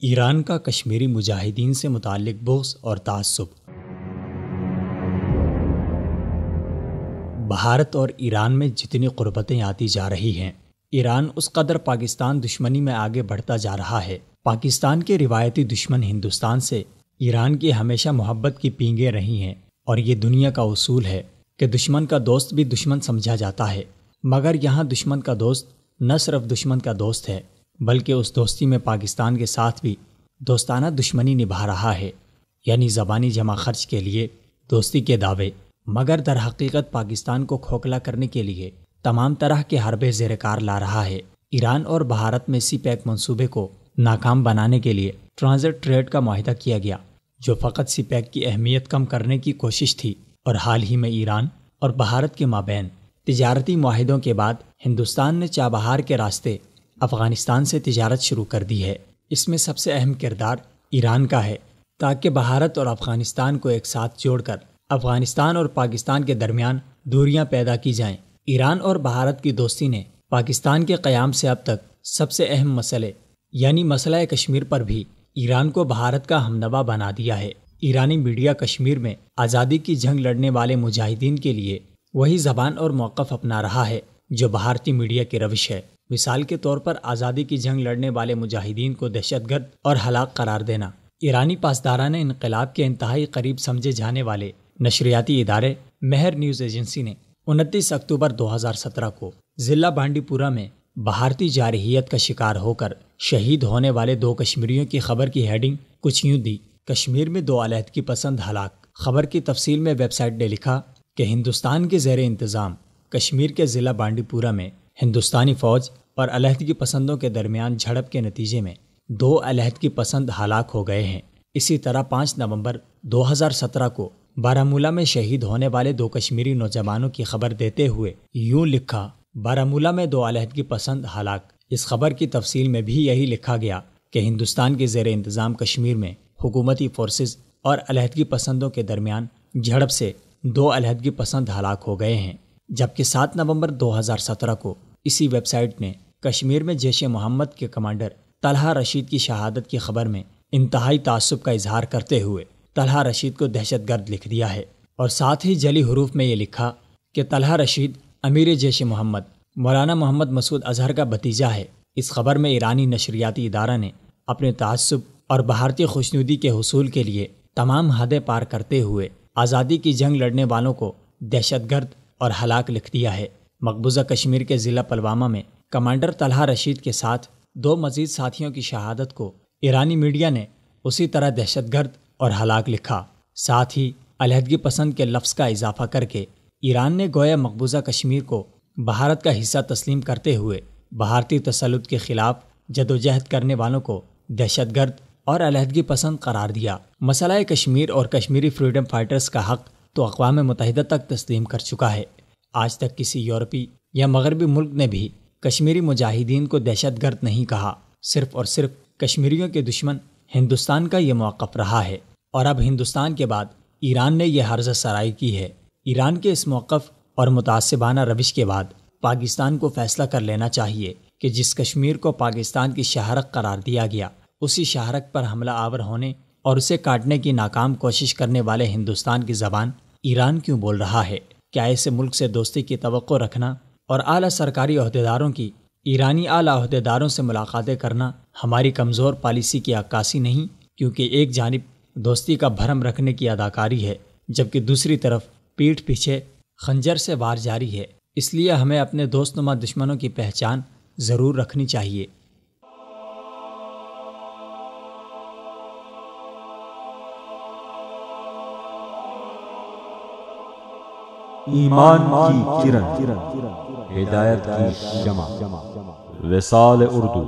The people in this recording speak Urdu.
ایران کا کشمیری مجاہدین سے متعلق بغض اور تعصب۔ بھارت اور ایران میں جتنی قربتیں آتی جا رہی ہیں، ایران اس قدر پاکستان دشمنی میں آگے بڑھتا جا رہا ہے۔ پاکستان کے روایتی دشمن ہندوستان سے ایران کی ہمیشہ محبت کی پینگیں رہی ہیں، اور یہ دنیا کا اصول ہے کہ دشمن کا دوست بھی دشمن سمجھا جاتا ہے۔ مگر یہاں دشمن کا دوست نہ صرف دشمن کا دوست ہے، بلکہ اس دوستی میں پاکستان کے ساتھ بھی دوستانہ دشمنی نبھا رہا ہے، یعنی زبانی جمع خرچ کے لیے دوستی کے دعوے، مگر در حقیقت پاکستان کو کھوکھلا کرنے کے لیے تمام طرح کے حربے زیر کار لا رہا ہے۔ ایران اور بھارت میں سی پیک منصوبے کو ناکام بنانے کے لیے ٹرانزٹ ٹریڈ کا معاہدہ کیا گیا، جو فقط سی پیک کی اہمیت کم کرنے کی کوشش تھی، اور حال ہی میں ایران اور بھارت کے مابین تجارتی معاہدوں کے بعد ہندوستان نے چابہار کے راستے افغانستان سے تجارت شروع کر دی ہے۔ اس میں سب سے اہم کردار ایران کا ہے، تاکہ بھارت اور افغانستان کو ایک ساتھ جوڑ کر افغانستان اور پاکستان کے درمیان دوریاں پیدا کی جائیں۔ ایران اور بھارت کی دوستی نے پاکستان کے قیام سے اب تک سب سے اہم مسئلے یعنی مسئلہ کشمیر پر بھی ایران کو بھارت کا ہمنوا بنا دیا ہے۔ ایرانی میڈیا کشمیر میں آزادی کی جنگ لڑنے والے مجاہدین کے لیے وہی زبان اور موقف اپنا رہا ہے جو بھارتی میڈیا کی روش ہے۔ مثال کے طور پر آزادی کی جنگ لڑنے والے مجاہدین کو دہشت گرد اور ہلاک قرار دینا۔ ایرانی پاسداران انقلاب کے انتہائی قریب سمجھے جانے والے نشریاتی ادارے مہر نیوز ایجنسی نے 29 اکتوبر 2017 کو ضلع بانڈی پورہ میں بھارتی جارحیت کا شکار ہو کر شہید ہونے والے 2 کشمیریوں کی خبر کی ہیڈنگ کچھ یوں دی: کشمیر میں 2 علیحدگی پسند ہلاک۔ خبر کی تفصیل میں ویب سائٹ نے لکھا کہ ہندوستان کے زیر انتظام کشمیر کے ضلع بانڈی پورہ میں ہندوستانی فوج اور علیحدگی پسندوں کے درمیان جھڑپ کے نتیجے میں 2 علیحدگی پسند ہلاک ہو گئے ہیں۔ اسی طرح 5 نومبر 2017 کو بارامولہ میں شہید ہونے والے 2 کشمیری نوجوانوں کی خبر دیتے ہوئے یوں لکھا: بارامولہ میں 2 علیحدگی پسند ہلاک۔ اس خبر کی تفصیل میں بھی یہی لکھا گیا کہ ہندوستان کے زیر انتظام کشمیر میں حکومتی فورسز اور علیحدگی پسندوں کے درمیان جھڑپ سے 2 علیحدگی پسند ہلاک ہو گئے ہیں، جبکہ 7 نومبر 2017 کو اسی ویب سائٹ نے کشمیر میں جیش محمد کے کمانڈر طلحہ رشید کی شہادت کی خبر میں انتہائی تعصب کا اظہار کرتے ہوئے طلحہ رشید کو دہشت گرد لکھ دیا ہے، اور ساتھ ہی جلی حروف میں یہ لکھا کہ طلحہ رشید امیر جیش محمد مولانا محمد مسعود اظہر کا بھتیجا ہے۔ اس خبر میں ایرانی نشریاتی ادارہ نے اپنے تعصب اور بھارتی خوشنودی کے حصول کے لیے تمام حدیں پار کرتے ہوئے آزادی کی جنگ لڑنے والوں کو دہشت گرد اور ہلاک لکھ دیا ہے۔ مقبوضہ کشمیر کے ضلع پلوامہ میں کمانڈر طلحہ رشید کے ساتھ 2 مزید ساتھیوں کی شہادت کو ایرانی میڈیا نے اسی طرح دہشت گرد اور ہلاک لکھا۔ ساتھ ہی علیحدگی پسند کے لفظ کا اضافہ کر کے ایران نے گویا مقبوضہ کشمیر کو بھارت کا حصہ تسلیم کرتے ہوئے بھارتی تسلط کے خلاف جدوجہد کرنے والوں کو دہشت گرد اور علیحدگی پسند قرار دیا۔ مسئلہ کشمیر اور کشمیری فریڈم فائٹرز کا حق تو اقوام متحدہ تک تسلیم کر چکا ہے۔ آج تک کسی یورپی یا مغربی ملک نے بھی کشمیری مجاہدین کو دہشت گرد نہیں کہا۔ صرف اور صرف کشمیریوں کے دشمن ہندوستان کا یہ موقف رہا ہے، اور اب ہندوستان کے بعد ایران نے یہ حرزہ سرائی کی ہے۔ ایران کے اس موقف اور متعصبانہ روش کے بعد پاکستان کو فیصلہ کر لینا چاہیے کہ جس کشمیر کو پاکستان کی شاہرگ قرار دیا گیا، اسی شاہرگ پر حملہ آور ہونے اور اسے کاٹنے کی ناکام کوشش کرنے والے ہندوستان کی زبان ایران کیوں بول رہا ہے؟ کیا ایسے ملک سے دوستی کی توقع رکھنا اور اعلیٰ سرکاری عہدیداروں کی ایرانی اعلیٰ عہدیداروں سے ملاقاتیں کرنا ہماری کمزور پالیسی کی عکاسی نہیں؟ کیونکہ ایک جانب دوستی کا بھرم رکھنے کی اداکاری ہے، جبکہ دوسری طرف پیٹھ پیچھے خنجر سے وار جاری ہے۔ اس لیے ہمیں اپنے دوست نما دشمنوں کی پہچان ضرور رکھنی چاہیے۔ ایمان کی کرن، ہدایت کی شمع، وصال اردو۔